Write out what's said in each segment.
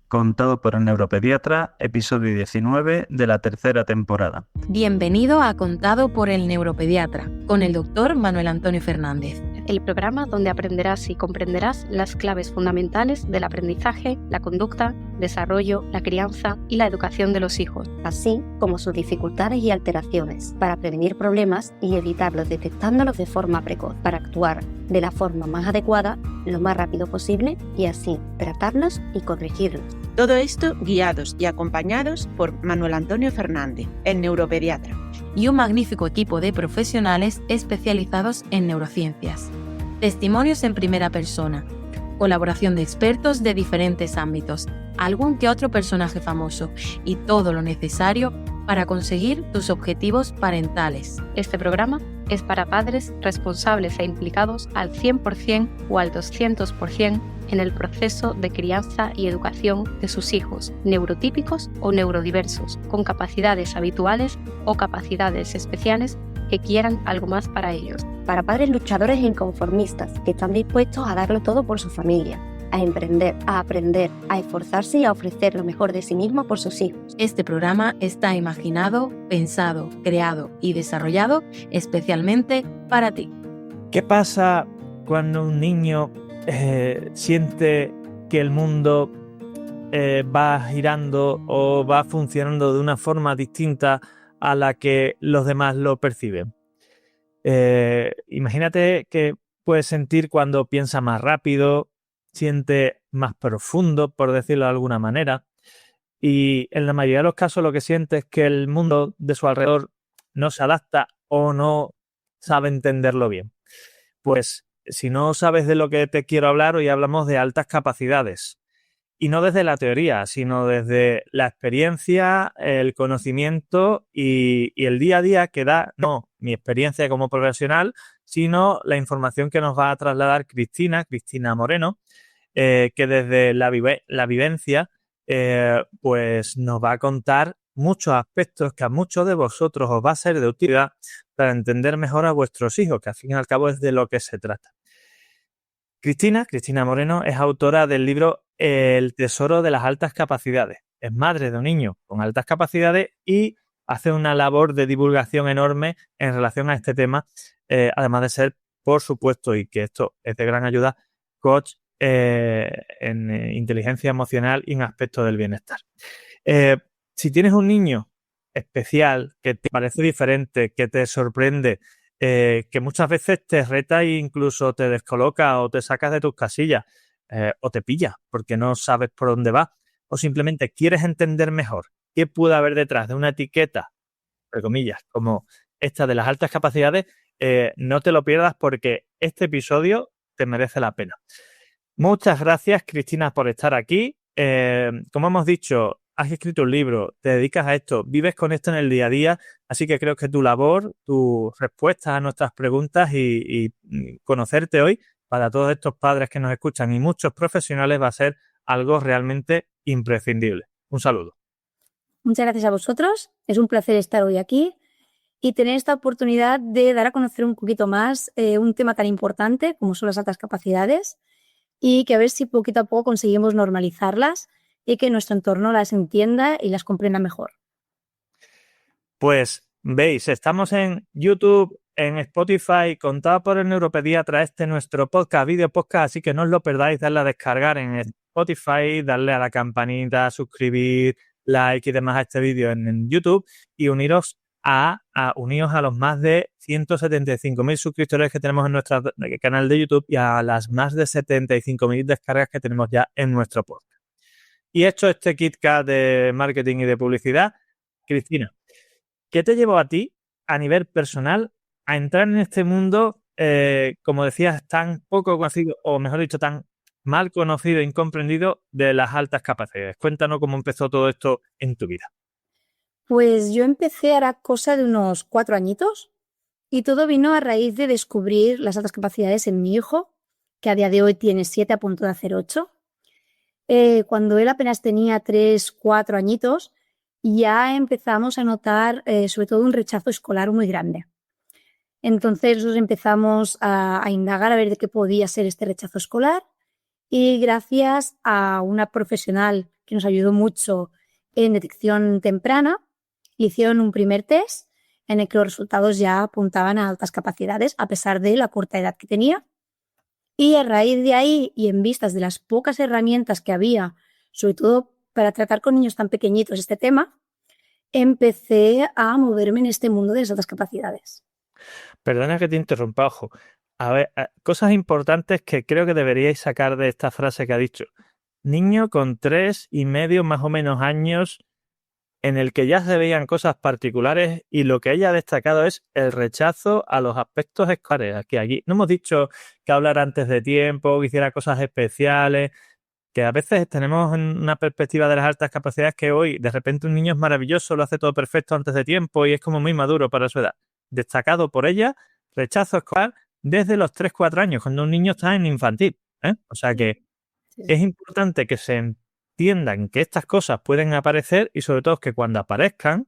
Contado por el neuropediatra, episodio 19 de la tercera temporada. Bienvenido a Contado por el neuropediatra, con el doctor Manuel Antonio Fernández. El programa donde aprenderás y comprenderás las claves fundamentales del aprendizaje, la conducta, desarrollo, la crianza y la educación de los hijos, así como sus dificultades y alteraciones, para prevenir problemas y evitarlos detectándolos de forma precoz, para actuar de la forma más adecuada, lo más rápido posible y así tratarlos y corregirlos. Todo esto guiados y acompañados por Manuel Antonio Fernández, el neuropediatra. Y un magnífico equipo de profesionales especializados en neurociencias. Testimonios en primera persona, colaboración de expertos de diferentes ámbitos, algún que otro personaje famoso y todo lo necesario para conseguir tus objetivos parentales. Este programa es para padres responsables e implicados al 100% o al 200% en el proceso de crianza y educación de sus hijos, neurotípicos o neurodiversos, con capacidades habituales o capacidades especiales que quieran algo más para ellos. Para padres luchadores e inconformistas que están dispuestos a darlo todo por su familia, a emprender, a aprender, a esforzarse y a ofrecer lo mejor de sí mismo por sus hijos. Este programa está imaginado, pensado, creado y desarrollado especialmente para ti. ¿Qué pasa cuando un niño siente que el mundo va girando o va funcionando de una forma distinta a la que los demás lo perciben? Imagínate que puedes sentir cuando piensa más rápido, siente más profundo, por decirlo de alguna manera, y en la mayoría de los casos lo que siente es que el mundo de su alrededor no se adapta o no sabe entenderlo bien. Pues si no sabes de lo que te quiero hablar, hoy hablamos de altas capacidades. Y no desde la teoría, sino desde la experiencia, el conocimiento y el día a día que da, no mi experiencia como profesional, sino la información que nos va a trasladar Cristina Moreno, que desde la vivencia pues nos va a contar muchos aspectos que a muchos de vosotros os va a ser de utilidad para entender mejor a vuestros hijos, que al fin y al cabo es de lo que se trata. Cristina Moreno es autora del libro El tesoro de las altas capacidades. Es madre de un niño con altas capacidades y hace una labor de divulgación enorme en relación a este tema, además de ser, por supuesto, y que esto es de gran ayuda, coach en inteligencia emocional y en aspectos del bienestar. Si tienes un niño especial que te parece diferente, que te sorprende, que muchas veces te reta e incluso te descoloca o te sacas de tus casillas o te pilla porque no sabes por dónde va o simplemente quieres entender mejor qué puede haber detrás de una etiqueta, entre comillas, como esta de las altas capacidades, no te lo pierdas porque este episodio te merece la pena. Muchas gracias, Cristina, por estar aquí. Como hemos dicho, has escrito un libro, te dedicas a esto, vives con esto en el día a día, así que creo que tu labor, tus respuestas a nuestras preguntas y conocerte hoy para todos estos padres que nos escuchan y muchos profesionales va a ser algo realmente imprescindible. Un saludo. Muchas gracias a vosotros, es un placer estar hoy aquí y tener esta oportunidad de dar a conocer un poquito más un tema tan importante como son las altas capacidades y que a ver si poquito a poco conseguimos normalizarlas y que nuestro entorno las entienda y las comprenda mejor. Pues veis, estamos en YouTube, en Spotify, Contado por el neuropediatra, nuestro podcast, video podcast, así que no os lo perdáis, darle a descargar en Spotify, darle a la campanita, suscribir, like y demás a este vídeo en YouTube y uniros a los más de 175.000 suscriptores que tenemos en nuestro canal de YouTube y a las más de 75.000 descargas que tenemos ya en nuestro podcast. Y hecho este KitKat de marketing y de publicidad, Cristina, ¿qué te llevó a ti, a nivel personal, a entrar en este mundo, como decías, tan poco conocido, o mejor dicho, tan mal conocido e incomprendido de las altas capacidades? Cuéntanos cómo empezó todo esto en tu vida. Pues yo empecé a la cosa de unos 4 añitos y todo vino a raíz de descubrir las altas capacidades en mi hijo, que a día de hoy tiene 7 a punto de hacer 8. Cuando él apenas tenía 3, 4 añitos, ya empezamos a notar sobre todo un rechazo escolar muy grande. Entonces nosotros empezamos a indagar a ver de qué podía ser este rechazo escolar y gracias a una profesional que nos ayudó mucho en detección temprana. Le hicieron un primer test en el que los resultados ya apuntaban a altas capacidades a pesar de la corta edad que tenía. Y a raíz de ahí y en vistas de las pocas herramientas que había, sobre todo para tratar con niños tan pequeñitos este tema, empecé a moverme en este mundo de las altas capacidades. Perdona que te interrumpa, ojo. A ver, cosas importantes que creo que deberíais sacar de esta frase que ha dicho. Niño con 3,5 más o menos años en el que ya se veían cosas particulares y lo que ella ha destacado es el rechazo a los aspectos escolares. Aquí no hemos dicho que hablara antes de tiempo, que hiciera cosas especiales, que a veces tenemos una perspectiva de las altas capacidades que hoy de repente un niño es maravilloso, lo hace todo perfecto antes de tiempo y es como muy maduro para su edad. Destacado por ella, rechazo escolar desde los 3-4 años, cuando un niño está en infantil, ¿eh? O sea que es importante que se entiendan que estas cosas pueden aparecer y sobre todo que cuando aparezcan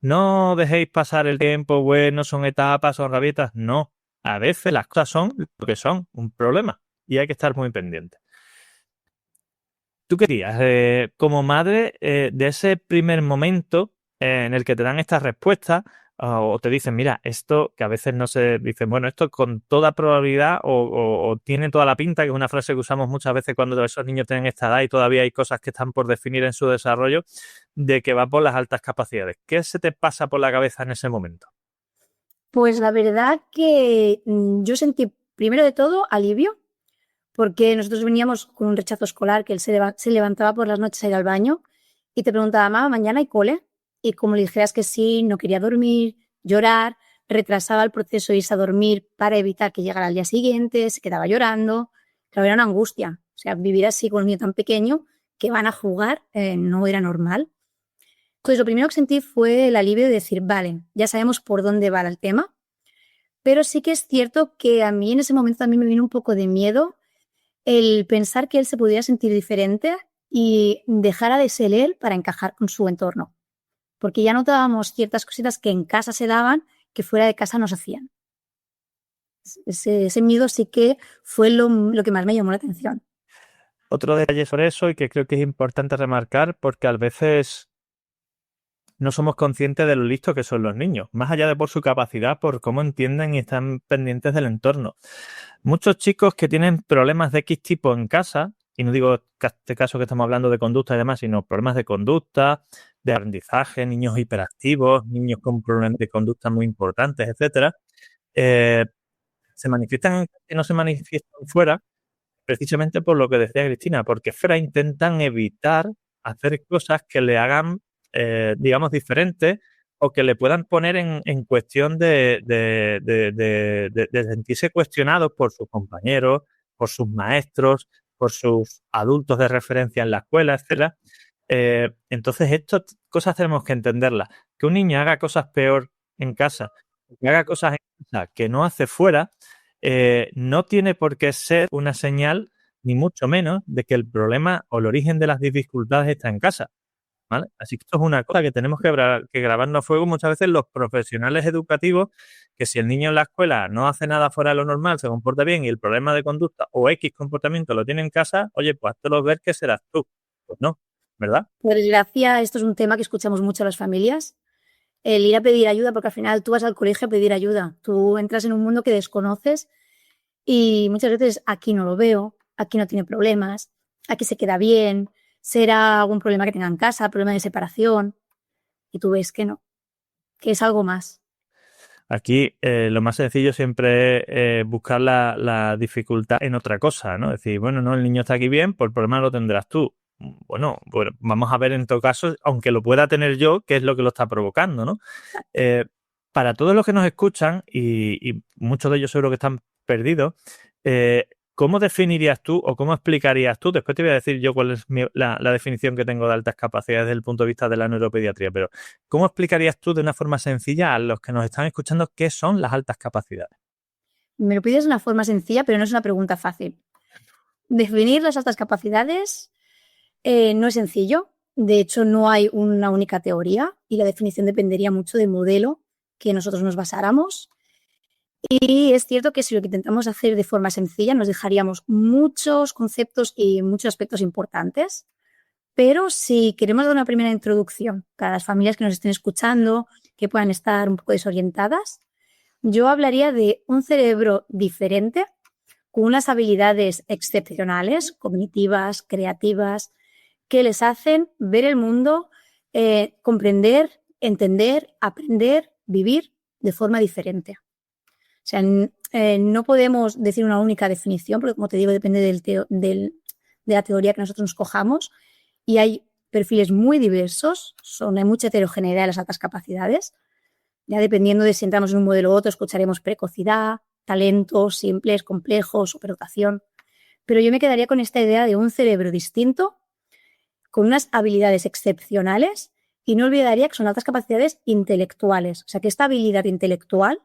no dejéis pasar el tiempo, bueno, son etapas, son rabietas, no. A veces las cosas son lo que son, un problema y hay que estar muy pendientes. ¿Tú qué dirías como madre de ese primer momento en el que te dan estas respuestas o te dicen, mira, esto que a veces no se dicen, bueno, esto con toda probabilidad o tiene toda la pinta, que es una frase que usamos muchas veces cuando esos niños tienen esta edad y todavía hay cosas que están por definir en su desarrollo, de que va por las altas capacidades? ¿Qué se te pasa por la cabeza en ese momento? Pues la verdad que yo sentí, primero de todo, alivio, porque nosotros veníamos con un rechazo escolar, que él se levantaba por las noches a ir al baño y te preguntaba, mamá, ¿mañana hay cole? Y como le dijeras que sí, no quería dormir, llorar, retrasaba el proceso de irse a dormir para evitar que llegara al día siguiente, se quedaba llorando. Claro, era una angustia. O sea, vivir así con un niño tan pequeño que van a jugar no era normal. Entonces, lo primero que sentí fue el alivio de decir, vale, ya sabemos por dónde va el tema, pero sí que es cierto que a mí en ese momento también me vino un poco de miedo el pensar que él se pudiera sentir diferente y dejara de ser él para encajar con su entorno. Porque ya notábamos ciertas cositas que en casa se daban que fuera de casa no se hacían. Ese miedo sí que fue lo que más me llamó la atención. Otro detalle sobre eso y que creo que es importante remarcar porque a veces no somos conscientes de lo listos que son los niños, más allá de por su capacidad, por cómo entienden y están pendientes del entorno. Muchos chicos que tienen problemas de X tipo en casa, y no digo este caso que estamos hablando de conducta y demás, sino problemas de conducta, de aprendizaje, niños hiperactivos, niños con problemas de conducta muy importantes, etcétera, se manifiestan y no se manifiestan fuera precisamente por lo que decía Cristina, porque fuera intentan evitar hacer cosas que le hagan, digamos, diferentes o que le puedan poner en cuestión de sentirse cuestionados por sus compañeros, por sus maestros, por sus adultos de referencia en la escuela, etcétera. Entonces, estas cosas tenemos que entenderlas. Que un niño haga cosas peor en casa, que haga cosas en casa que no hace fuera, no tiene por qué ser una señal, ni mucho menos, de que el problema o el origen de las dificultades está en casa, ¿vale? Así que esto es una cosa que tenemos que grabarnos a fuego muchas veces los profesionales educativos, que si el niño en la escuela no hace nada fuera de lo normal, se comporta bien y el problema de conducta o X comportamiento lo tiene en casa, oye, pues háztelo ver que serás tú. Pues no, ¿verdad? Por desgracia, esto es un tema que escuchamos mucho a las familias. El ir a pedir ayuda, porque al final tú vas al colegio a pedir ayuda. Tú entras en un mundo que desconoces y muchas veces aquí no lo veo, aquí no tiene problemas, aquí se queda bien, será algún problema que tenga en casa, problema de separación, y tú ves que no, que es algo más. Aquí lo más sencillo siempre es buscar la dificultad en otra cosa, ¿no? Es decir, bueno, no, el niño está aquí bien, pues el problema lo tendrás tú. Bueno, vamos a ver en todo caso, aunque lo pueda tener yo, qué es lo que lo está provocando, ¿no? Para todos los que nos escuchan, y muchos de ellos seguro que están perdidos, ¿cómo definirías tú o cómo explicarías tú? Después te voy a decir yo cuál es la definición que tengo de altas capacidades desde el punto de vista de la neuropediatría, pero ¿cómo explicarías tú de una forma sencilla a los que nos están escuchando qué son las altas capacidades? Me lo pides de una forma sencilla, pero no es una pregunta fácil. Definir las altas capacidades no es sencillo. De hecho, no hay una única teoría y la definición dependería mucho del modelo que nosotros nos basáramos. Y es cierto que si lo que intentamos hacer de forma sencilla nos dejaríamos muchos conceptos y muchos aspectos importantes. Pero si queremos dar una primera introducción para las familias que nos estén escuchando, que puedan estar un poco desorientadas, yo hablaría de un cerebro diferente, con unas habilidades excepcionales, cognitivas, creativas, que les hacen ver el mundo, comprender, entender, aprender, vivir de forma diferente. O sea, no podemos decir una única definición, porque como te digo, depende de la teoría que nosotros nos cojamos, y hay perfiles muy diversos, hay mucha heterogeneidad en las altas capacidades. Ya dependiendo de si entramos en un modelo u otro, escucharemos precocidad, talentos simples, complejos, superdotación. Pero yo me quedaría con esta idea de un cerebro distinto, con unas habilidades excepcionales, y no olvidaría que son altas capacidades intelectuales. O sea, que esta habilidad intelectual,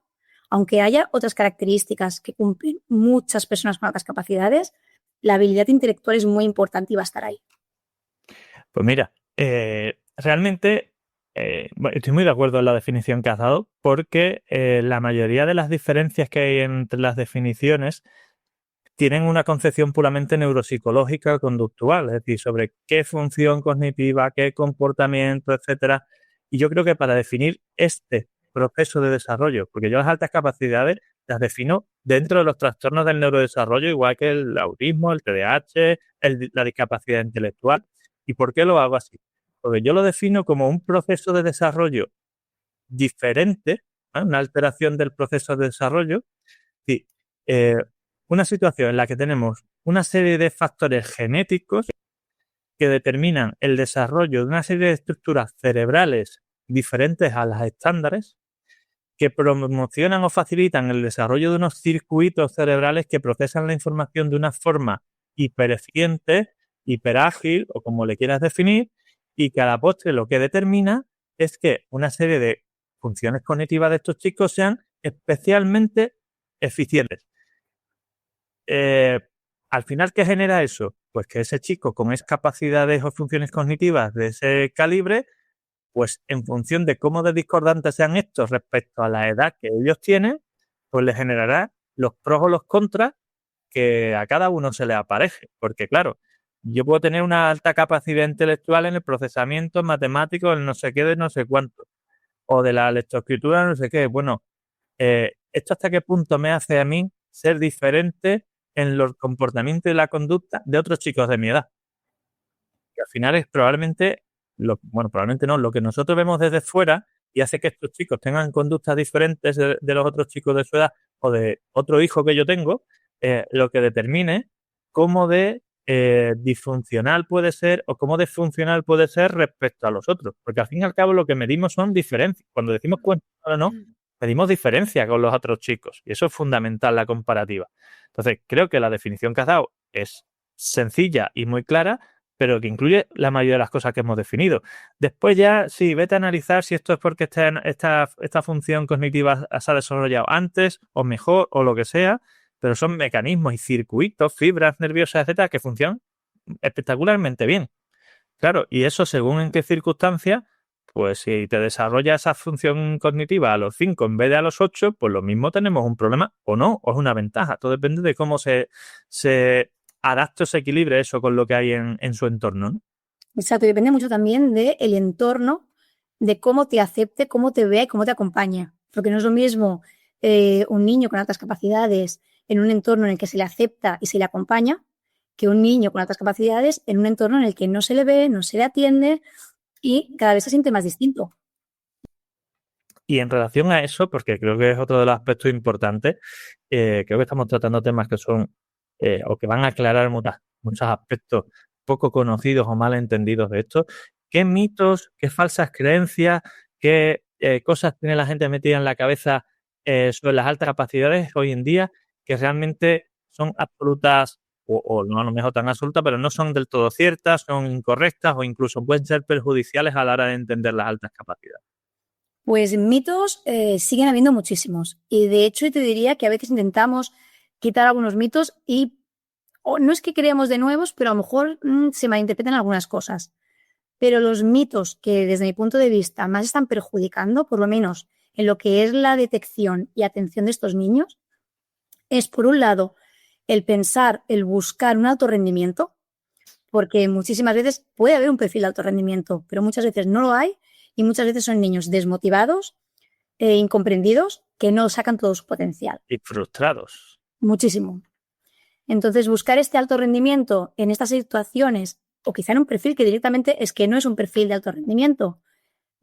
aunque haya otras características que cumplen muchas personas con altas capacidades, la habilidad intelectual es muy importante y va a estar ahí. Pues mira, realmente estoy muy de acuerdo en la definición que has dado, porque la mayoría de las diferencias que hay entre las definiciones tienen una concepción puramente neuropsicológica o conductual, es decir, sobre qué función cognitiva, qué comportamiento, etcétera. Y yo creo que para definir este proceso de desarrollo, porque yo las altas capacidades las defino dentro de los trastornos del neurodesarrollo, igual que el autismo, el TDAH, la discapacidad intelectual. ¿Y por qué lo hago así? Porque yo lo defino como un proceso de desarrollo diferente, una alteración del proceso de desarrollo. Sí, una situación en la que tenemos una serie de factores genéticos que determinan el desarrollo de una serie de estructuras cerebrales diferentes a las estándares, que promocionan o facilitan el desarrollo de unos circuitos cerebrales que procesan la información de una forma hipereficiente, hiperágil o como le quieras definir, y que a la postre lo que determina es que una serie de funciones cognitivas de estos chicos sean especialmente eficientes. Al final, ¿qué genera eso? Pues que ese chico con esas capacidades o funciones cognitivas de ese calibre, pues en función de cómo de discordantes sean estos respecto a la edad que ellos tienen, pues le generará los pros o los contras que a cada uno se le apareje. Porque claro, yo puedo tener una alta capacidad intelectual en el procesamiento matemático, en no sé qué de no sé cuánto, o de la lectoescritura no sé qué. Bueno, ¿esto hasta qué punto me hace a mí ser diferente en los comportamientos y la conducta de otros chicos de mi edad? Que al final es probablemente, probablemente no, lo que nosotros vemos desde fuera y hace que estos chicos tengan conductas diferentes de los otros chicos de su edad o de otro hijo que yo tengo, lo que determine cómo de disfuncional puede ser o cómo disfuncional puede ser respecto a los otros. Porque al fin y al cabo lo que medimos son diferencias. Cuando decimos cuenta o no, medimos diferencia con los otros chicos. Y eso es fundamental, la comparativa. Entonces, creo que la definición que has dado es sencilla y muy clara, pero que incluye la mayoría de las cosas que hemos definido. Después ya, sí, vete a analizar si esto es porque esta función cognitiva se ha desarrollado antes o mejor o lo que sea, pero son mecanismos y circuitos, fibras nerviosas, etcétera, que funcionan espectacularmente bien. Claro, y eso según en qué circunstancias, pues si te desarrolla esa función cognitiva a los 5 en vez de a los 8, pues lo mismo tenemos un problema o no, o es una ventaja. Todo depende de cómo se adapta o se equilibre eso con lo que hay en su entorno, ¿no? Exacto, y depende mucho también del entorno, de cómo te acepte, cómo te vea y cómo te acompaña. Porque no es lo mismo un niño con altas capacidades en un entorno en el que se le acepta y se le acompaña, que un niño con altas capacidades en un entorno en el que no se le ve, no se le atiende y cada vez se siente más distinto. Y en relación a eso, porque creo que es otro de los aspectos importantes, creo que estamos tratando temas que son o que van a aclarar muchos aspectos poco conocidos o mal entendidos de esto. ¿Qué mitos, qué falsas creencias, qué cosas tiene la gente metida en la cabeza sobre las altas capacidades hoy en día que realmente son absolutas o no a lo mejor tan absolutas, pero no son del todo ciertas, son incorrectas o incluso pueden ser perjudiciales a la hora de entender las altas capacidades? Pues mitos siguen habiendo muchísimos. Y de hecho te diría que a veces intentamos quitar algunos mitos y no es que creemos de nuevos, pero a lo mejor se malinterpretan algunas cosas. Pero los mitos que desde mi punto de vista más están perjudicando, por lo menos en lo que es la detección y atención de estos niños, es por un lado el pensar, el buscar un alto rendimiento, porque muchísimas veces puede haber un perfil de alto rendimiento, pero muchas veces no lo hay y muchas veces son niños desmotivados e incomprendidos que no sacan todo su potencial. Y frustrados. Muchísimo. Entonces, buscar este alto rendimiento en estas situaciones, o quizá en un perfil que directamente es que no es un perfil de alto rendimiento,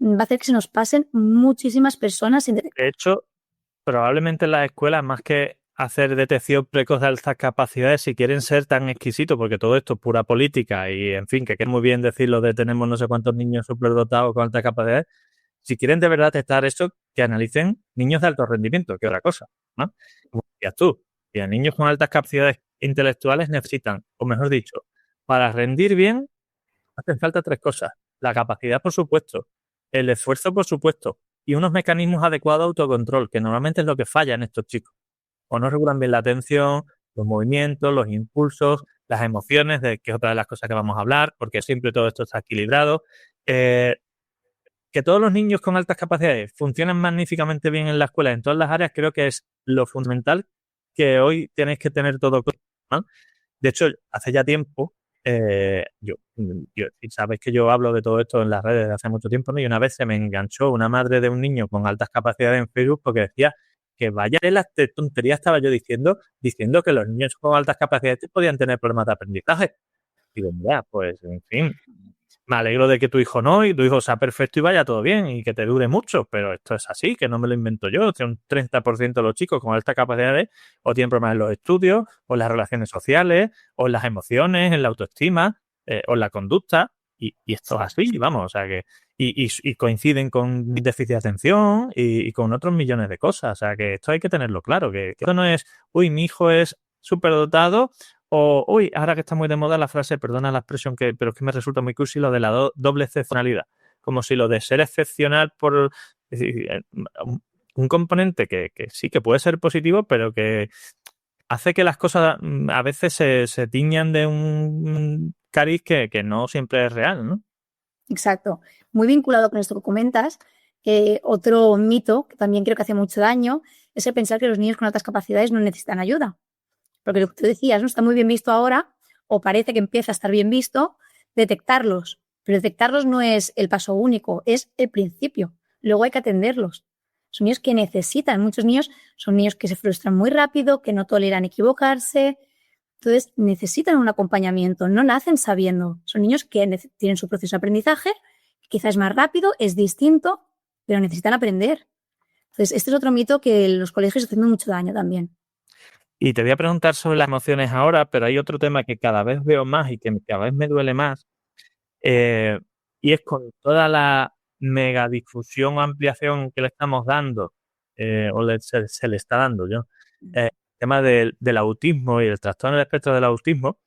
va a hacer que se nos pasen muchísimas personas sin detectar. De hecho, probablemente en las escuelas, más que hacer detección precoz de altas capacidades, si quieren ser tan exquisitos, porque todo esto es pura política y, en fin, que queda muy bien decirlo de tenemos no sé cuántos niños superdotados con altas capacidades, si quieren de verdad testar eso, que analicen niños de alto rendimiento, que otra cosa, ¿no? Como decías tú, y a niños con altas capacidades intelectuales necesitan, o mejor dicho, para rendir bien, hacen falta 3 cosas. La capacidad, por supuesto, el esfuerzo, por supuesto, y unos mecanismos adecuados de autocontrol, que normalmente es lo que falla en estos chicos. O no regulan bien la atención, los movimientos, los impulsos, las emociones, que es otra de las cosas que vamos a hablar, porque siempre todo esto está equilibrado. Que todos los niños con altas capacidades funcionen magníficamente bien en la escuela, en todas las áreas, creo que es lo fundamental que hoy tenéis que tener todo claro, ¿no? De hecho, hace ya tiempo, yo, y sabes que yo hablo de todo esto en las redes desde hace mucho tiempo, ¿no? Y una vez se me enganchó una madre de un niño con altas capacidades en Facebook porque decía que vaya de las tonterías estaba yo diciendo que los niños con altas capacidades podían tener problemas de aprendizaje. Digo, mira, pues, en fin, me alegro de que tu hijo no y tu hijo sea perfecto y vaya todo bien y que te dure mucho, pero esto es así, que no me lo invento yo. Un 30% de los chicos con altas capacidades o tienen problemas en los estudios, o en las relaciones sociales, o en las emociones, en la autoestima, o en la conducta, y esto es así, vamos, o sea que y coinciden con déficit de atención y con otros millones de cosas, o sea que esto hay que tenerlo claro, que esto no es, uy, mi hijo es superdotado. O, uy, ahora que está muy de moda la frase, perdona la expresión, pero es que me resulta muy cursi lo de la doble excepcionalidad. Como si lo de ser excepcional por es decir, un componente que sí que puede ser positivo, pero que hace que las cosas a veces se tiñan de un cariz que no siempre es real, ¿no? Exacto. Muy vinculado con esto que comentas, otro mito que también creo que hace mucho daño es el pensar que los niños con altas capacidades no necesitan ayuda. Porque lo que tú decías, ¿no? Está muy bien visto ahora, o parece que empieza a estar bien visto, detectarlos. Pero detectarlos no es el paso único, es el principio. Luego hay que atenderlos. Son niños que necesitan, muchos niños son niños que se frustran muy rápido, que no toleran equivocarse. Entonces necesitan un acompañamiento, no nacen sabiendo. Son niños que tienen su proceso de aprendizaje, quizás es más rápido, es distinto, pero necesitan aprender. Entonces este es otro mito que los colegios están haciendo mucho daño también. Y te voy a preguntar sobre las emociones ahora, pero hay otro tema que cada vez veo más y que cada vez me duele más, y es con toda la mega difusión o ampliación que le estamos dando, se le está dando yo, el tema del autismo y el trastorno del espectro del autismo,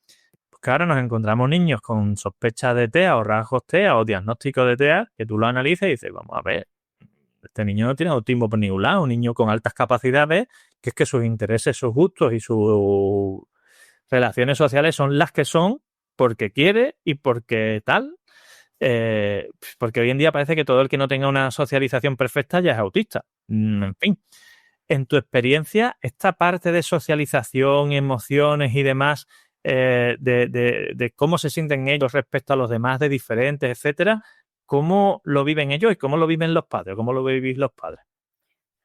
pues que ahora nos encontramos niños con sospechas de TEA o rasgos TEA o diagnóstico de TEA, que tú lo analices y dices, vamos a ver, este niño no tiene autismo por ningún lado, un niño con altas capacidades, que es que sus intereses, sus gustos y sus relaciones sociales son las que son porque quiere y porque tal. Porque hoy en día parece que todo el que no tenga una socialización perfecta ya es autista. En fin, en tu experiencia, esta parte de socialización, emociones y demás, de cómo se sienten ellos respecto a los demás, de diferentes, etcétera, ¿cómo lo viven ellos y cómo lo viven los padres? ¿Cómo lo vivís los padres?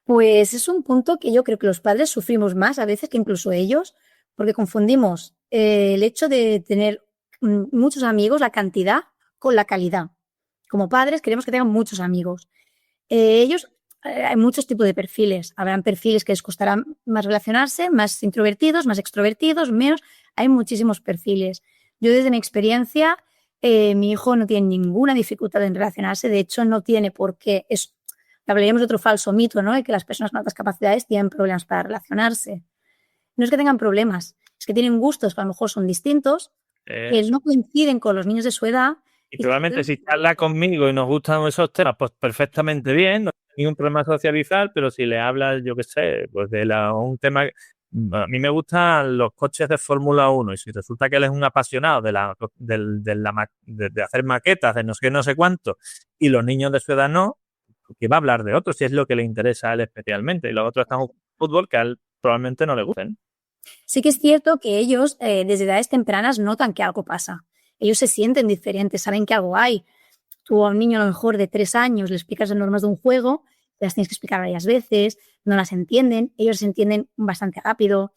Pues es un punto que yo creo que los padres sufrimos más a veces que incluso ellos, porque confundimos el hecho de tener muchos amigos, la cantidad, con la calidad. Como padres queremos que tengan muchos amigos. Ellos, hay muchos tipos de perfiles. Habrán perfiles que les costará más relacionarse, más introvertidos, más extrovertidos, menos. Hay muchísimos perfiles. Yo desde mi experiencia, mi hijo no tiene ninguna dificultad en relacionarse. De hecho, no tiene por qué. Hablaríamos de otro falso mito, ¿no? De que las personas con altas capacidades tienen problemas para relacionarse. No es que tengan problemas, es que tienen gustos que a lo mejor son distintos, que no coinciden con los niños de su edad. Y probablemente si charla conmigo y nos gustan esos temas, pues perfectamente bien, no hay ningún problema socializar, pero si le hablas, yo qué sé, pues de un tema... A mí me gustan los coches de Fórmula 1 y si resulta que él es un apasionado de hacer maquetas, de no sé qué, no sé cuánto, y los niños de su edad no, que va a hablar de otros, si es lo que le interesa a él especialmente. Y los otros están jugando fútbol que a él probablemente no le gusten. Sí que es cierto que ellos desde edades tempranas notan que algo pasa. ellos se sienten diferentes, saben que algo hay. Tú a un niño a lo mejor de 3 años le explicas las normas de un juego, las tienes que explicar varias veces, no las entienden, ellos se entienden bastante rápido,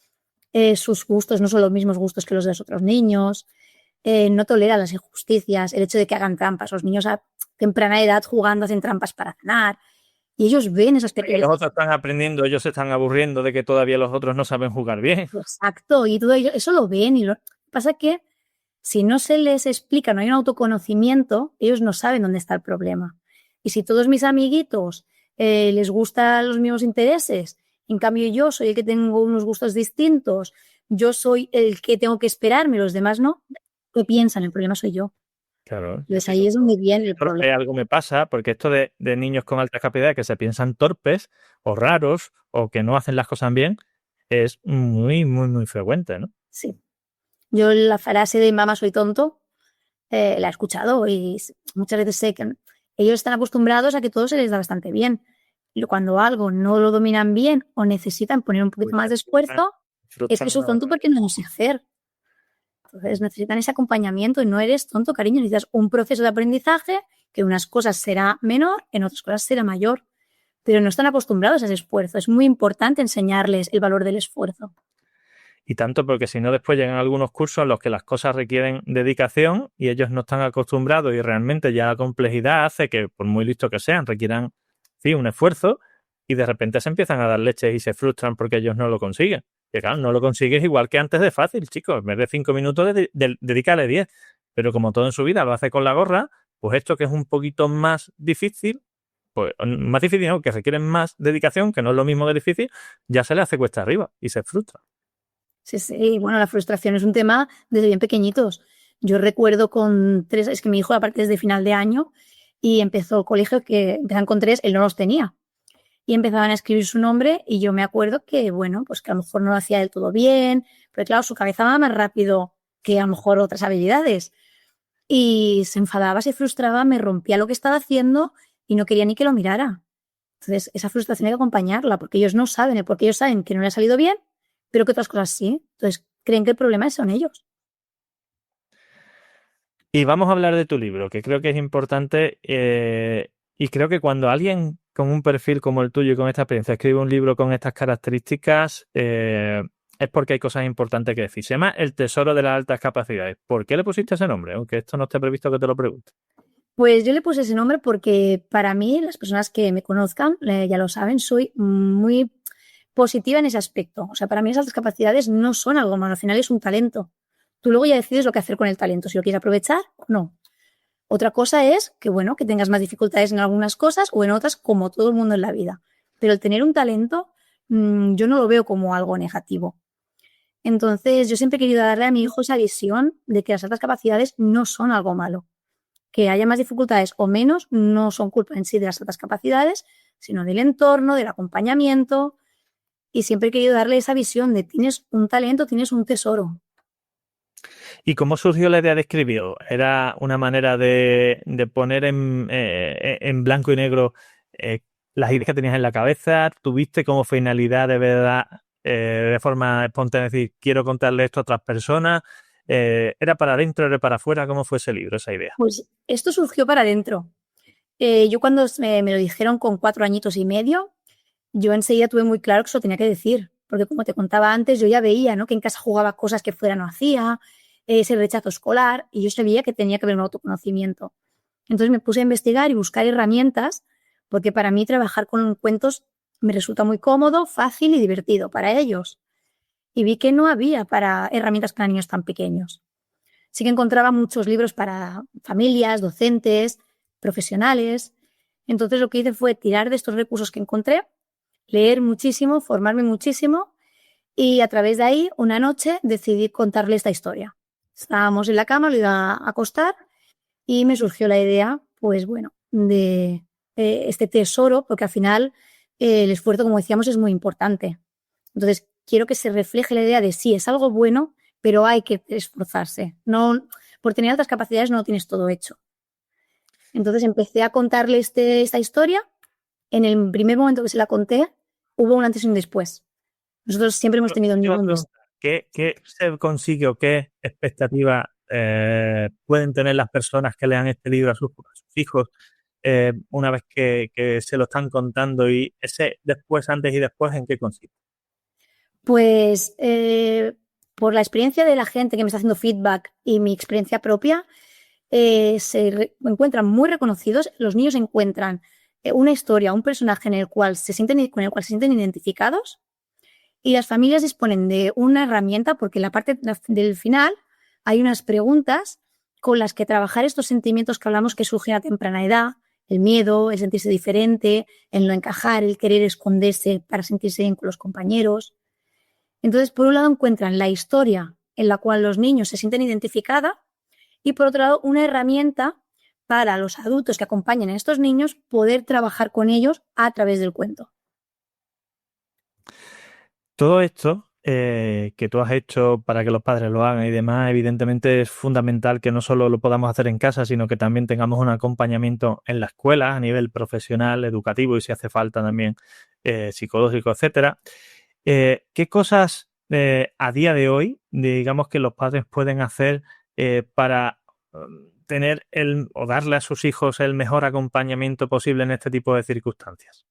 sus gustos no son los mismos gustos que los de los otros niños, no toleran las injusticias, el hecho de que hagan trampas. Los niños a temprana edad jugando hacen trampas para cenar y ellos ven esas pequeñas... Los otros están aprendiendo, ellos se están aburriendo de que todavía los otros no saben jugar bien. Exacto, y todo eso lo ven y lo pasa que si no se les explica, no hay un autoconocimiento, ellos no saben dónde está el problema. Y si todos mis amiguitos les gustan los mismos intereses, en cambio yo soy el que tengo unos gustos distintos, yo soy el que tengo que esperarme, los demás no, ¿qué piensan? El problema soy yo. Claro. Entonces ahí es donde viene el problema. Algo me pasa, porque esto de niños con altas capacidades que se piensan torpes o raros o que no hacen las cosas bien es muy, muy, muy frecuente, ¿no? Sí. Yo la frase de mamá soy tonto la he escuchado y muchas veces sé que ellos están acostumbrados a que todo se les da bastante bien. Y cuando algo no lo dominan bien o necesitan poner un poquito más de esfuerzo, es que soy tonto porque no lo sé hacer. Entonces necesitan ese acompañamiento y no eres tonto, cariño, necesitas un proceso de aprendizaje que en unas cosas será menor, en otras cosas será mayor, pero no están acostumbrados a ese esfuerzo. Es muy importante enseñarles el valor del esfuerzo. Y tanto porque si no después llegan algunos cursos en los que las cosas requieren dedicación y ellos no están acostumbrados y realmente ya la complejidad hace que, por muy listos que sean, requieran un esfuerzo y de repente se empiezan a dar leches y se frustran porque ellos no lo consiguen. Y claro, no lo consigues igual que antes de fácil, chicos. En vez de 5 minutos, dedícale 10. Pero como todo en su vida lo hace con la gorra, pues esto que es un poquito más difícil, pues más difícil, ¿no? Que requieren más dedicación, que no es lo mismo de difícil, ya se le hace cuesta arriba y se frustra. Sí, bueno, la frustración es un tema desde bien pequeñitos. Yo recuerdo con 3, es que mi hijo aparte desde final de año y empezó colegio que empezaban con 3, él no los tenía. Y empezaban a escribir su nombre y yo me acuerdo que, bueno, pues que a lo mejor no lo hacía del todo bien, pero claro, su cabeza va más rápido que a lo mejor otras habilidades. Y se enfadaba, se frustraba, me rompía lo que estaba haciendo y no quería ni que lo mirara. Entonces, esa frustración hay que acompañarla porque ellos no saben, porque ellos saben que no le ha salido bien, pero que otras cosas sí. Entonces, creen que el problema son ellos. Y vamos a hablar de tu libro, que creo que es importante y creo que cuando alguien con un perfil como el tuyo y con esta experiencia escribe un libro con estas características es porque hay cosas importantes que decir. Se llama El tesoro de las altas capacidades. ¿Por qué le pusiste ese nombre? Aunque esto no esté previsto que te lo pregunte. Pues yo le puse ese nombre porque para mí, las personas que me conozcan ya lo saben, soy muy positiva en ese aspecto. O sea, para mí esas altas capacidades no son algo malo, al final es un talento. Tú luego ya decides lo que hacer con el talento, si lo quieres aprovechar o no. Otra cosa es que, bueno, que tengas más dificultades en algunas cosas o en otras, como todo el mundo en la vida. Pero el tener un talento, yo no lo veo como algo negativo. Entonces, yo siempre he querido darle a mi hijo esa visión de que las altas capacidades no son algo malo. Que haya más dificultades o menos no son culpa en sí de las altas capacidades, sino del entorno, del acompañamiento. Y siempre he querido darle esa visión de tienes un talento, tienes un tesoro. ¿Y cómo surgió la idea de escribirlo? ¿Era una manera de poner en blanco y negro las ideas que tenías en la cabeza? ¿Tuviste como finalidad de verdad, de forma espontánea, decir, quiero contarle esto a otras personas? ¿Era para adentro, era para afuera? ¿Cómo fue ese libro, esa idea? Pues esto surgió para adentro. Yo cuando me lo dijeron con 4 añitos y medio, yo enseguida tuve muy claro que eso tenía que decir. Porque como te contaba antes, yo ya veía, ¿no?, que en casa jugaba cosas que fuera no hacía, ese rechazo escolar, y yo sabía que tenía que haber un autoconocimiento. Entonces me puse a investigar y buscar herramientas, porque para mí trabajar con cuentos me resulta muy cómodo, fácil y divertido para ellos. Y vi que no había herramientas para niños tan pequeños. Sí que encontraba muchos libros para familias, docentes, profesionales. Entonces lo que hice fue tirar de estos recursos que encontré, leer muchísimo, formarme muchísimo y a través de ahí, una noche, decidí contarle esta historia. Estábamos en la cama, lo iba a acostar y me surgió la idea, pues bueno, de este tesoro, porque al final el esfuerzo, como decíamos, es muy importante. Entonces, quiero que se refleje la idea de sí, es algo bueno, pero hay que esforzarse. No, por tener altas capacidades no lo tienes todo hecho. Entonces empecé a contarle esta historia. En el primer momento que se la conté, hubo un antes y un después. Nosotros siempre hemos tenido un nivel. ¿Qué se consigue o qué expectativa pueden tener las personas que lean este libro a sus hijos una vez que se lo están contando, y ese después, antes y después, ¿en qué consiste? Pues por la experiencia de la gente que me está haciendo feedback y mi experiencia propia, encuentran muy reconocidos. Los niños encuentran una historia, un personaje con el cual se sienten identificados, y las familias disponen de una herramienta, porque en la parte del final hay unas preguntas con las que trabajar estos sentimientos que hablamos que surgen a temprana edad: el miedo, el sentirse diferente, el no encajar, el querer esconderse para sentirse bien con los compañeros. Entonces, por un lado encuentran la historia en la cual los niños se sienten identificados, y por otro lado una herramienta para los adultos que acompañan a estos niños poder trabajar con ellos a través del cuento. Todo esto que tú has hecho para que los padres lo hagan y demás, evidentemente es fundamental que no solo lo podamos hacer en casa, sino que también tengamos un acompañamiento en la escuela a nivel profesional, educativo y, si hace falta, también psicológico, etcétera. ¿Qué cosas a día de hoy, digamos, que los padres pueden hacer para tener o darle a sus hijos el mejor acompañamiento posible en este tipo de circunstancias?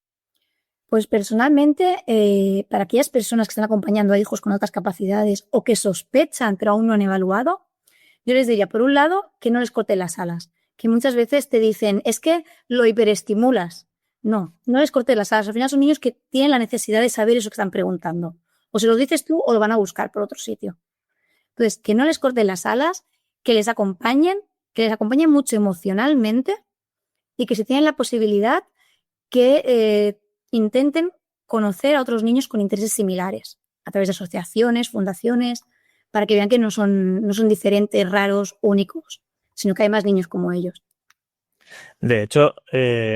Pues personalmente, para aquellas personas que están acompañando a hijos con altas capacidades o que sospechan pero aún no han evaluado, yo les diría, por un lado, que no les corten las alas, que muchas veces te dicen, es que lo hiperestimulas. No les cortes las alas. Al final son niños que tienen la necesidad de saber eso que están preguntando. O se lo dices tú o lo van a buscar por otro sitio. Entonces, que no les corten las alas, que les acompañen mucho emocionalmente, y que si tienen la posibilidad, que intenten conocer a otros niños con intereses similares a través de asociaciones, fundaciones, para que vean que no son diferentes, raros, únicos, sino que hay más niños como ellos. De hecho,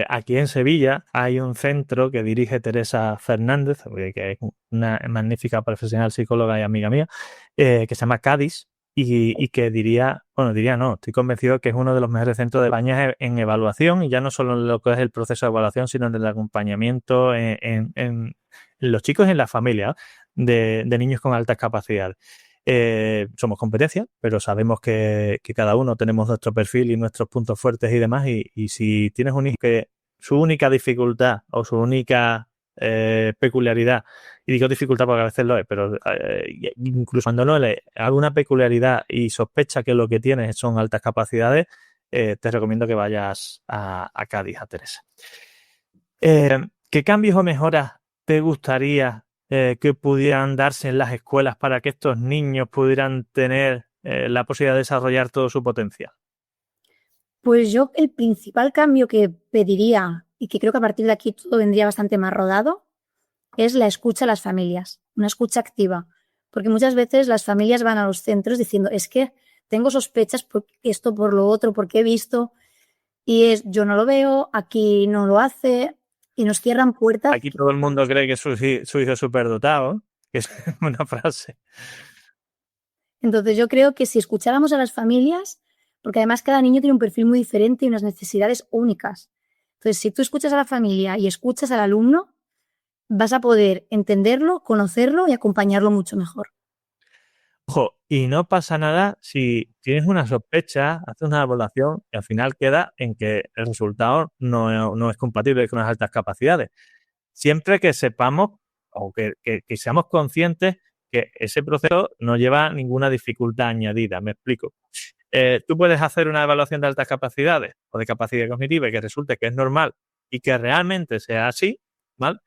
aquí en Sevilla hay un centro que dirige Teresa Fernández, que es una magnífica profesional psicóloga y amiga mía, que se llama Cádiz, y que estoy convencido que es uno de los mejores centros de España en evaluación, y ya no solo en lo que es el proceso de evaluación, sino en el acompañamiento en los chicos y en la familia de niños con altas capacidades. Somos competencia, pero sabemos que cada uno tenemos nuestro perfil y nuestros puntos fuertes y demás, y si tienes un hijo que su única dificultad o su única peculiaridad, y digo dificultad porque a veces lo es, pero incluso cuando no le alguna peculiaridad y sospecha que lo que tienes son altas capacidades, te recomiendo que vayas a Cádiz, a Teresa. ¿Qué cambios o mejoras te gustaría que pudieran darse en las escuelas para que estos niños pudieran tener la posibilidad de desarrollar todo su potencial? Pues yo el principal cambio que pediría, y que creo que a partir de aquí todo vendría bastante más rodado, es la escucha a las familias, una escucha activa. Porque muchas veces las familias van a los centros diciendo, es que tengo sospechas por esto, por lo otro, porque he visto, y yo no lo veo, aquí no lo hace, y nos cierran puertas. Aquí todo el mundo cree que su hijo es superdotado, que es una frase. Entonces yo creo que si escucháramos a las familias, porque además cada niño tiene un perfil muy diferente y unas necesidades únicas. Entonces, si tú escuchas a la familia y escuchas al alumno, vas a poder entenderlo, conocerlo y acompañarlo mucho mejor. Ojo, y no pasa nada si tienes una sospecha, haces una evaluación y al final queda en que el resultado no es compatible con las altas capacidades. Siempre que sepamos o que seamos conscientes que ese proceso no lleva ninguna dificultad añadida. Me explico. Tú puedes hacer una evaluación de altas capacidades o de capacidad cognitiva y que resulte que es normal y que realmente sea así, ¿vale?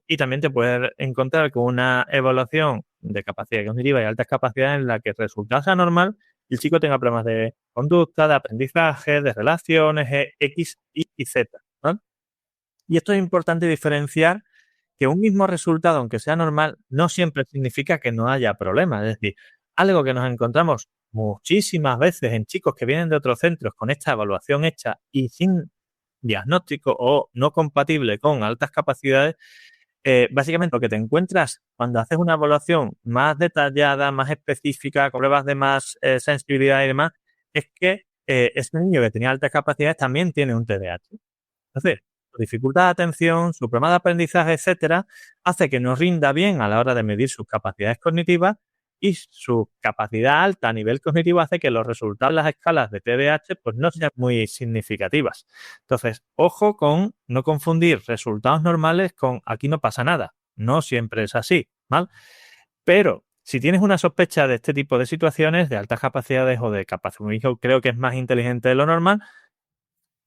Y también te puedes encontrar con una evaluación de capacidad cognitiva y altas capacidades en la que el resultado sea normal y el chico tenga problemas de conducta, de aprendizaje, de relaciones, X, Y Z, ¿vale? Y esto es importante diferenciar, que un mismo resultado, aunque sea normal, no siempre significa que no haya problemas. Es decir, algo que nos encontramos muchísimas veces en chicos que vienen de otros centros con esta evaluación hecha y sin diagnóstico o no compatible con altas capacidades, básicamente lo que te encuentras cuando haces una evaluación más detallada, más específica, con pruebas de más sensibilidad y demás, es que ese niño que tenía altas capacidades también tiene un TDAH. Entonces, su dificultad de atención, su problema de aprendizaje, etcétera, hace que no rinda bien a la hora de medir sus capacidades cognitivas, y su capacidad alta a nivel cognitivo hace que los resultados de las escalas de TDAH pues no sean muy significativas. Entonces, ojo con no confundir resultados normales con aquí no pasa nada. No siempre es así, ¿vale? Pero si tienes una sospecha de este tipo de situaciones, de altas capacidades o de capacidad, mi hijo creo que es más inteligente de lo normal,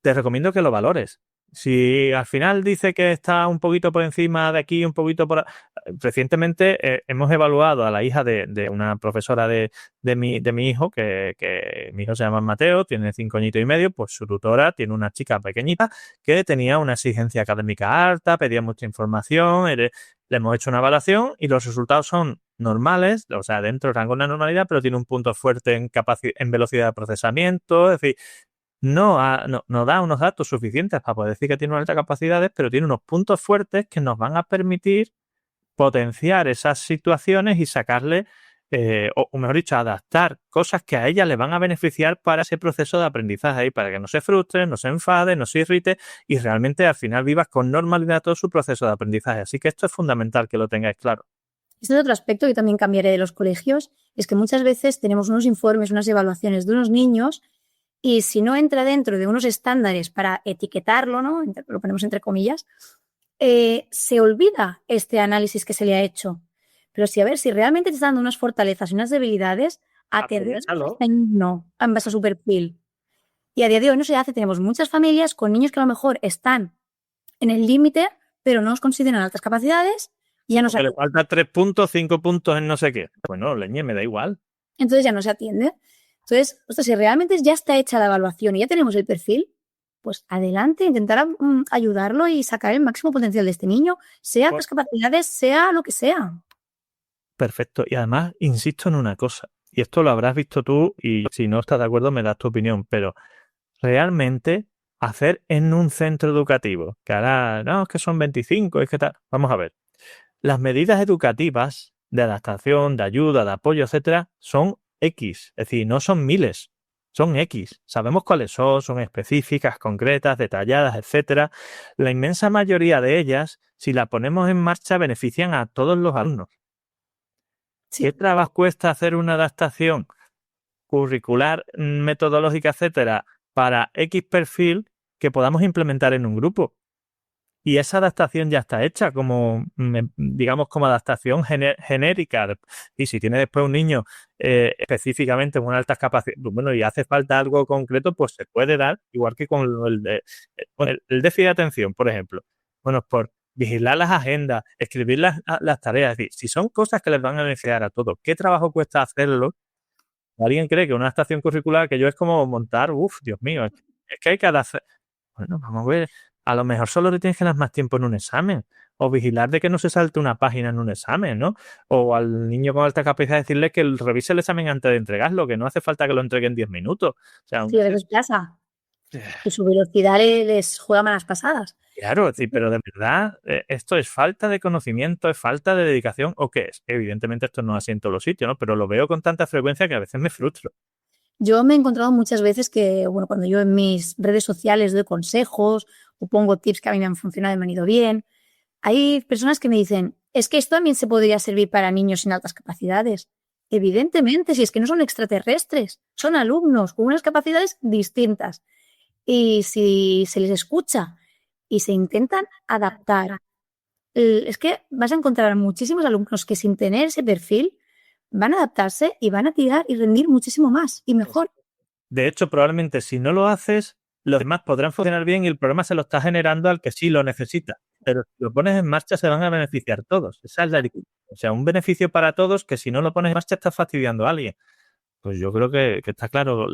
te recomiendo que lo valores. Si al final dice que está un poquito por encima de aquí, un poquito por... Recientemente hemos evaluado a la hija de una profesora de mi hijo, que mi hijo se llama Mateo, tiene 5 añitos y medio, pues su tutora tiene una chica pequeñita que tenía una exigencia académica alta, pedía mucha información, le hemos hecho una evaluación y los resultados son normales, o sea, dentro del rango de la normalidad, pero tiene un punto fuerte en velocidad de procesamiento, es decir, no da unos datos suficientes para poder decir que tiene unas altas capacidades, pero tiene unos puntos fuertes que nos van a permitir potenciar esas situaciones y sacarle, o mejor dicho, adaptar cosas que a ella le van a beneficiar para ese proceso de aprendizaje y para que no se frustre, no se enfade, no se irrite y realmente al final vivas con normalidad todo su proceso de aprendizaje. Así que esto es fundamental que lo tengáis claro. Este es otro aspecto que también cambiaré de los colegios, es que muchas veces tenemos unos informes, unas evaluaciones de unos niños y si no entra dentro de unos estándares para etiquetarlo, ¿no? Lo ponemos entre comillas, se olvida este análisis que se le ha hecho. Pero si realmente te está dando unas fortalezas y unas debilidades, Aprovechalo. no, en base a su perfil. Y a día de hoy no se hace. Tenemos muchas familias con niños que a lo mejor están en el límite, pero no los consideran altas capacidades y ya no se Que le atiende. falta 3 puntos, 5 puntos en no sé qué. Bueno, leñe, me da igual. Entonces ya no se atiende. Entonces, si realmente ya está hecha la evaluación y ya tenemos el perfil, pues adelante, intentar ayudarlo y sacar el máximo potencial de este niño, sea Pues- las capacidades, sea lo que sea. Perfecto. Y además, insisto en una cosa, y esto lo habrás visto tú, y si no estás de acuerdo me das tu opinión, pero realmente hacer en un centro educativo, que ahora, no, es que son 25, es que tal. Vamos a ver. Las medidas educativas de adaptación, de ayuda, de apoyo, etcétera, son X, es decir, no son miles, son X. Sabemos cuáles son específicas, concretas, detalladas, etcétera. La inmensa mayoría de ellas, si la ponemos en marcha, benefician a todos los alumnos. Sí. ¿Qué trabajo cuesta hacer una adaptación curricular, metodológica, etcétera, para X perfil que podamos implementar en un grupo? Y esa adaptación ya está hecha como, digamos, como adaptación genérica. Y si tiene después un niño específicamente con altas capacidades, bueno, y hace falta algo concreto, pues se puede dar, igual que con el déficit de atención, por ejemplo. Bueno, por vigilar las agendas, escribir las tareas. Es decir, si son cosas que les van a beneficiar a todos, ¿qué trabajo cuesta hacerlo? ¿Alguien cree que una adaptación curricular que yo es como montar, Dios mío, es que hay que hacer... Bueno, vamos a ver, a lo mejor solo le tienes que dar más tiempo en un examen o vigilar de que no se salte una página en un examen, ¿no? O al niño con alta capacidad decirle que revise el examen antes de entregarlo, que no hace falta que lo entregue en 10 minutos. O sea, Sí, a veces pasa. Que su velocidad les juega malas pasadas. claro, sí, pero de verdad, ¿esto es falta de conocimiento, es falta de dedicación o qué es? Evidentemente esto no es así en todos los sitios, ¿no? Pero lo veo con tanta frecuencia que a veces me frustro. Yo me he encontrado muchas veces que, bueno, cuando yo en mis redes sociales doy consejos o pongo tips que a mí me han funcionado y me han ido bien, hay personas que me dicen, es que esto también se podría servir para niños sin altas capacidades. Evidentemente, si es que no son extraterrestres, son alumnos con unas capacidades distintas. Y si se les escucha y se intentan adaptar, es que vas a encontrar muchísimos alumnos que sin tener ese perfil van a adaptarse y van a tirar y rendir muchísimo más y mejor. De hecho, probablemente si no lo haces, los demás podrán funcionar bien y el problema se lo está generando al que sí lo necesita. Pero si lo pones en marcha, se van a beneficiar todos. Esa es la dificultad. O sea, un beneficio para todos que si no lo pones en marcha estás fastidiando a alguien. Pues yo creo que está claro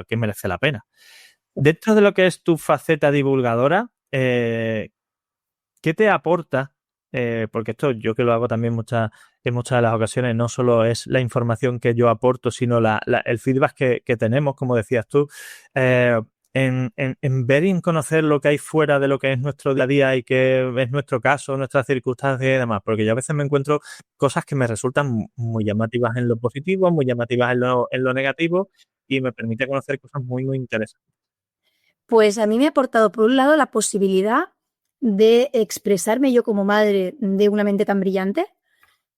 que merece la pena. Dentro de lo que es tu faceta divulgadora, ¿qué te aporta? Porque esto yo que lo hago también en muchas de las ocasiones, no solo es la información que yo aporto, sino el feedback que tenemos, como decías tú, en ver y en conocer lo que hay fuera de lo que es nuestro día a día y que es nuestro caso, nuestras circunstancias y demás, porque yo a veces me encuentro cosas que me resultan muy llamativas en lo positivo, muy llamativas en lo negativo y me permite conocer cosas muy, muy interesantes. Pues a mí me ha aportado, por un lado, la posibilidad de expresarme yo como madre de una mente tan brillante,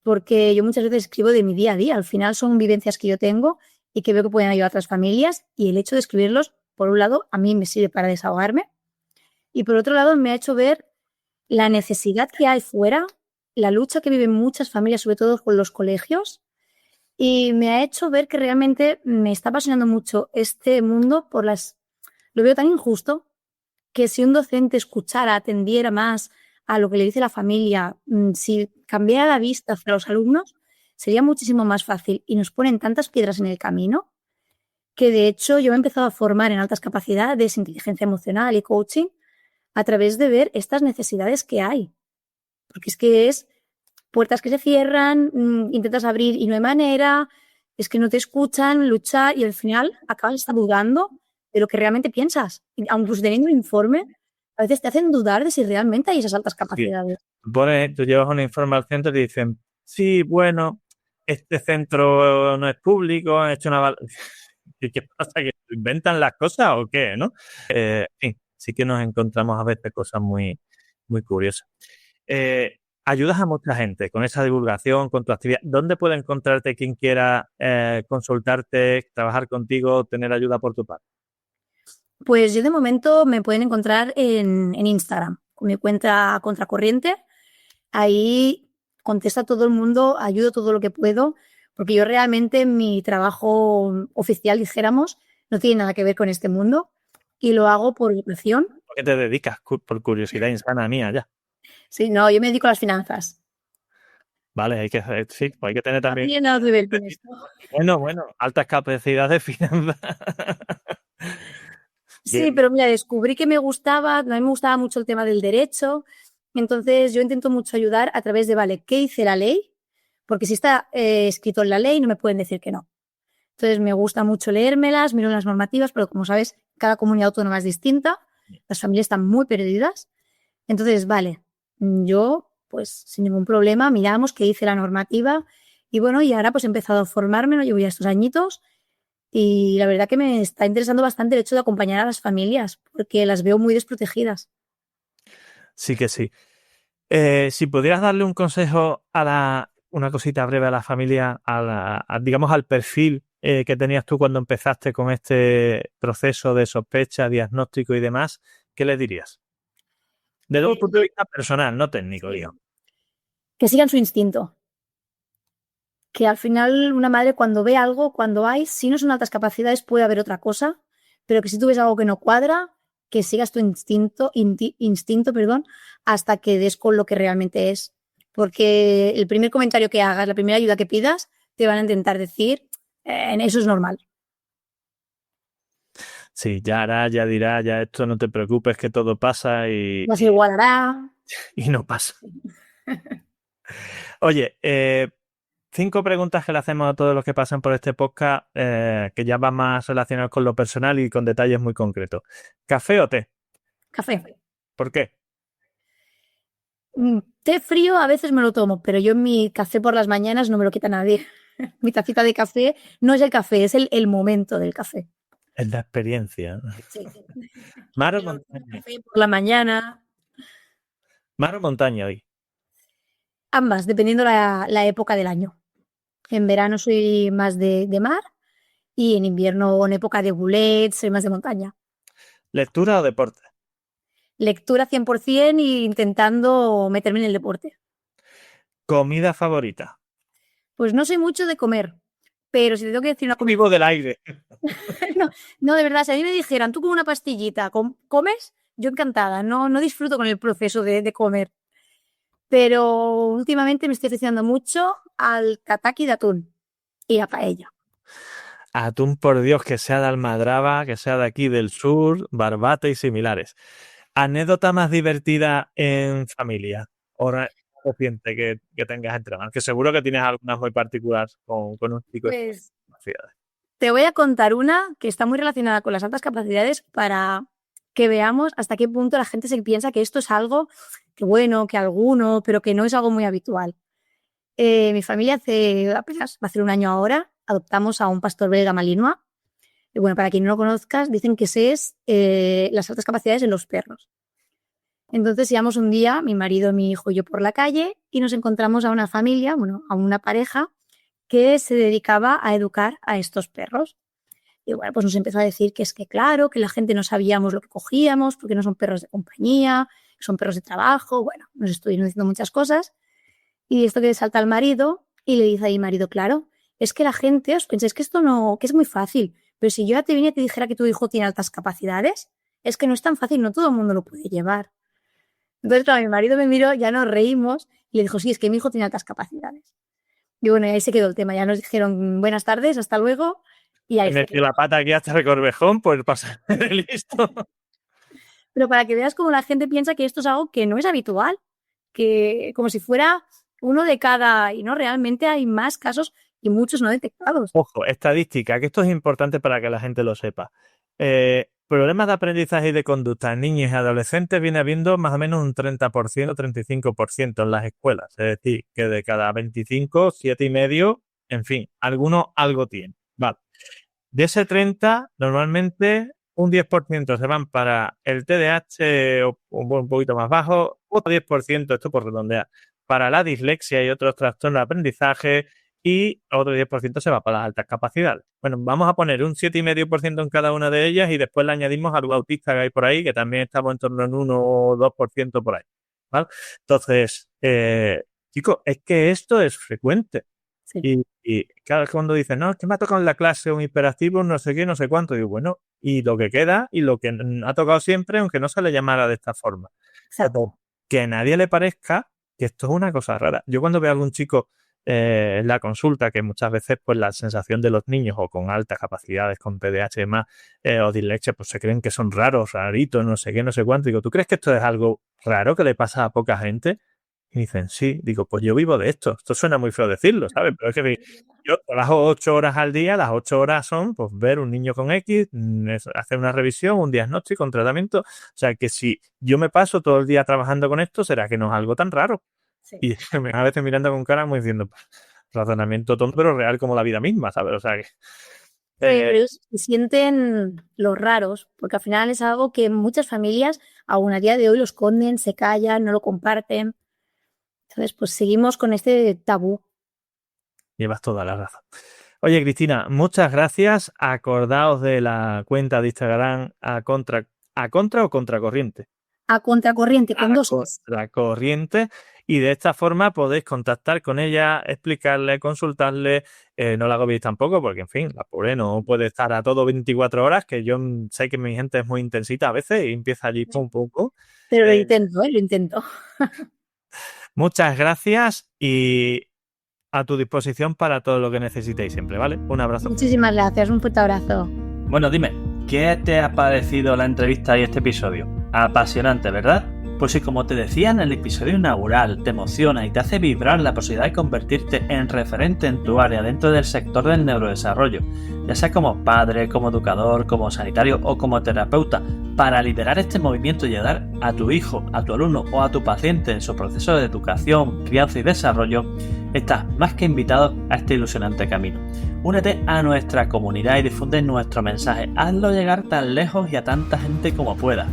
porque yo muchas veces escribo de mi día a día. Al final son vivencias que yo tengo y que veo que pueden ayudar a otras familias, y el hecho de escribirlos, por un lado, a mí me sirve para desahogarme, y por otro lado me ha hecho ver la necesidad que hay fuera, la lucha que viven muchas familias, sobre todo con los colegios, y me ha hecho ver que realmente me está apasionando mucho este mundo lo veo tan injusto, que si un docente escuchara, atendiera más a lo que le dice la familia, si cambiara la vista hacia los alumnos, sería muchísimo más fácil, y nos ponen tantas piedras en el camino que, de hecho, yo me he empezado a formar en altas capacidades, inteligencia emocional y coaching a través de ver estas necesidades que hay. Porque es que es puertas que se cierran, intentas abrir y no hay manera, es que no te escuchan, luchar, y al final acabas hasta dudando de lo que realmente piensas. Y aunque teniendo un informe, a veces te hacen dudar de si realmente hay esas altas capacidades. Tú llevas un informe al centro y te dicen, sí, bueno, este centro no es público, han hecho una... ¿Qué pasa? ¿Que inventan las cosas o qué, no? En fin, sí que nos encontramos a veces cosas muy, muy curiosas. Ayudas a mucha gente con esa divulgación, con tu actividad. ¿Dónde puede encontrarte quien quiera consultarte, trabajar contigo, tener ayuda por tu parte? Pues yo de momento me pueden encontrar en Instagram, con mi cuenta Contracorriente. Ahí contesto a todo el mundo, ayudo todo lo que puedo, porque yo realmente mi trabajo oficial, dijéramos, no tiene nada que ver con este mundo, y lo hago por vocación. ¿A qué te dedicas? Por curiosidad insana mía ya. Sí, no, yo me dedico a las finanzas. Vale, hay que tener también... No tiene nada que ver con esto. Bueno, altas capacidades de finanzas. Sí, pero mira, descubrí que a mí me gustaba mucho el tema del derecho, entonces yo intento mucho ayudar a través de, vale, ¿qué dice la ley? Porque si está escrito en la ley no me pueden decir que no. Entonces me gusta mucho leérmelas, miro las normativas, pero como sabes, cada comunidad autónoma es distinta, las familias están muy perdidas. Entonces, vale, yo pues sin ningún problema miramos qué dice la normativa, y bueno, y ahora pues he empezado a formarme, ¿no? Llevo ya estos añitos. Y la verdad que me está interesando bastante el hecho de acompañar a las familias, porque las veo muy desprotegidas. Sí que sí. Si pudieras darle un consejo una cosita breve a la familia, digamos al perfil que tenías tú cuando empezaste con este proceso de sospecha, diagnóstico y demás, ¿qué les dirías? Desde un punto de vista personal, no técnico, digo. Que sigan su instinto. Que al final una madre cuando ve algo, si no son altas capacidades puede haber otra cosa, pero que si tú ves algo que no cuadra, que sigas tu instinto, hasta que des con lo que realmente es. Porque el primer comentario que hagas, la primera ayuda que pidas, te van a intentar decir, eso es normal. Sí, ya dirá, ya esto no te preocupes que todo pasa No se igualará. Y no pasa. Oye, 5 preguntas que le hacemos a todos los que pasan por este podcast, que ya van más relacionados con lo personal y con detalles muy concretos. ¿Café o té? Café. ¿Por qué? Té frío a veces me lo tomo, pero yo mi café por las mañanas no me lo quita nadie. Mi tacita de café no es el café, es el momento del café. Es la experiencia, ¿no? Sí. ¿Mar o montaña? Café por la mañana. ¿Mar o montaña hoy? Ambas, dependiendo la época del año. En verano soy más de mar, y en invierno, en época de boulet, soy más de montaña. ¿Lectura o deporte? Lectura 100% e intentando meterme en el deporte. ¿Comida favorita? Pues no soy mucho de comer, pero si te tengo que decir una comida... Vivo del aire. No, de verdad, si a mí me dijeran, tú con una pastillita comes, yo encantada, no disfruto con el proceso de comer. Pero últimamente me estoy aficionando mucho al kataki de atún y a paella. Atún, por Dios, que sea de Almadraba, que sea de aquí del sur, Barbate y similares. ¿Anécdota más divertida en familia o reciente que tengas entre manos? Que seguro que tienes algunas muy particulares con un chico de capacidades. Te voy a contar una que está muy relacionada con las altas capacidades para que veamos hasta qué punto la gente se piensa que esto es algo que bueno, que alguno, pero que no es algo muy habitual. Mi familia apenas va a hacer un año ahora, adoptamos a un pastor belga malinois. Y bueno, para quien no lo conozcas, dicen que ese es las altas capacidades en los perros. Entonces íbamos un día, mi marido, mi hijo y yo por la calle y nos encontramos a una familia, a una pareja que se dedicaba a educar a estos perros. Y bueno, pues nos empezó a decir que es que claro, que la gente no sabíamos lo que cogíamos porque no son perros de compañía, son perros de trabajo. Bueno, nos estuvieron diciendo muchas cosas. Y esto que salta al marido y le dice a mi marido, claro, es que la gente os pensáis que esto no, que es muy fácil, pero si yo ya te vine y te dijera que tu hijo tiene altas capacidades, es que no es tan fácil, no todo el mundo lo puede llevar. Entonces, claro, mi marido me miró, ya nos reímos y le dijo, sí, es que mi hijo tiene altas capacidades. Y bueno, y ahí se quedó el tema. Ya nos dijeron buenas tardes, hasta luego. Y ahí me metió la pata aquí hasta el Corvejón, pues pasa de listo. Pero para que veas cómo la gente piensa que esto es algo que no es habitual, que como si fuera uno de cada, y no, realmente hay más casos y muchos no detectados. Ojo, estadística, que esto es importante para que la gente lo sepa. Problemas de aprendizaje y de conducta en niños y adolescentes viene habiendo más o menos un 30%, 35% en las escuelas. Es decir, que de cada 25, 7,5, en fin, algunos algo tienen. Vale. De ese 30, normalmente un 10% se van para el TDAH o un poquito más bajo, otro 10%, esto por redondear, para la dislexia y otros trastornos de aprendizaje, y otro 10% se va para las altas capacidades. Bueno, vamos a poner un 7,5% en cada una de ellas y después le añadimos algo autista que hay por ahí, que también estamos en torno en 1 o 2% por ahí, ¿vale? Entonces, chicos, es que esto es frecuente. Sí. Y claro, cuando dicen, no, es que me ha tocado en la clase un hiperactivo, no sé qué, no sé cuánto, digo, bueno, y lo que queda y lo que ha tocado siempre, aunque no se le llamara de esta forma. Exacto. Que a nadie le parezca que esto es una cosa rara. Yo cuando veo a algún chico en la consulta, que muchas veces pues la sensación de los niños o con altas capacidades, con TDAH y más, o dislexia, pues se creen que son raros, raritos, no sé qué, no sé cuánto. Digo, ¿tú crees que esto es algo raro que le pasa a poca gente? Y dicen, sí. Digo, pues yo vivo de esto. Esto suena muy feo decirlo, ¿sabes? Pero es que yo trabajo 8 horas al día, las 8 horas son pues ver un niño con X, hacer una revisión, un diagnóstico, un tratamiento. O sea, que si yo me paso todo el día trabajando con esto, ¿será que no es algo tan raro? Sí. Y a veces mirando con cara, muy diciendo, pues, razonamiento tonto, pero real como la vida misma, ¿sabes? O sea que... Pero se sienten los raros, porque al final es algo que muchas familias aún a día de hoy lo esconden, se callan, no lo comparten. Entonces, pues seguimos con este tabú. Llevas toda la razón. Oye, Cristina, muchas gracias. Acordaos de la cuenta de Instagram a contra o contracorriente. A contracorriente, con dos. Contracorriente. Y de esta forma podéis contactar con ella, explicarle, consultarle. No la agobiéis tampoco, porque, en fin, la pobre no puede estar a todo 24 horas, que yo sé que mi gente es muy intensita a veces y empieza allí pum, pum, pum. Pero lo intento. Muchas gracias y a tu disposición para todo lo que necesitéis siempre, ¿vale? Un abrazo. Muchísimas gracias, un fuerte abrazo. Bueno, dime, ¿qué te ha parecido la entrevista y este episodio? Apasionante, ¿verdad? Pues si, como te decía en el episodio inaugural, te emociona y te hace vibrar la posibilidad de convertirte en referente en tu área dentro del sector del neurodesarrollo, ya sea como padre, como educador, como sanitario o como terapeuta, para liderar este movimiento y ayudar a tu hijo, a tu alumno o a tu paciente en su proceso de educación, crianza y desarrollo, estás más que invitado a este ilusionante camino. Únete a nuestra comunidad y difunde nuestro mensaje. Hazlo llegar tan lejos y a tanta gente como puedas.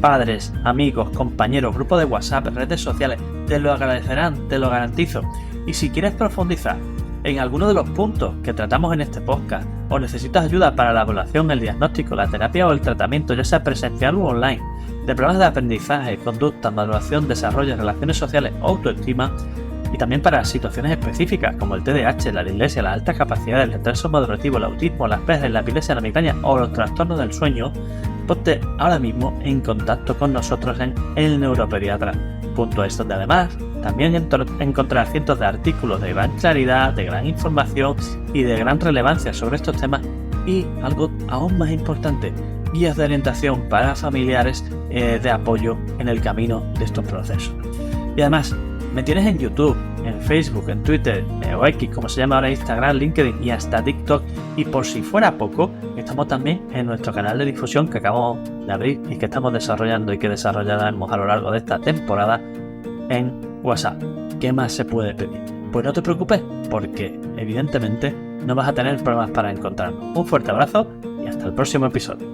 Padres, amigos, compañeros, grupos de WhatsApp, redes sociales, te lo agradecerán, te lo garantizo. Y si quieres profundizar en alguno de los puntos que tratamos en este podcast o necesitas ayuda para la evaluación, el diagnóstico, la terapia o el tratamiento, ya sea presencial o online, de problemas de aprendizaje, conducta, maduración, desarrollo, relaciones sociales o autoestima, y también para situaciones específicas como el TDAH, la dislexia, las altas capacidades, el retraso madurativo, el autismo, las PES, la epilepsia, la migraña o los trastornos del sueño, ponte ahora mismo en contacto con nosotros en elneuropediatra.es, donde además también encontrarás cientos de artículos de gran claridad, de gran información y de gran relevancia sobre estos temas, y algo aún más importante, guías de orientación para familiares de apoyo en el camino de estos procesos. Y además, me tienes en YouTube, en Facebook, en Twitter, o X, como se llama ahora, Instagram, LinkedIn y hasta TikTok. Y por si fuera poco, estamos también en nuestro canal de difusión que acabamos de abrir y que estamos desarrollando y que desarrollaremos a lo largo de esta temporada en WhatsApp. ¿Qué más se puede pedir? Pues no te preocupes, porque evidentemente no vas a tener problemas para encontrarnos. Un fuerte abrazo y hasta el próximo episodio.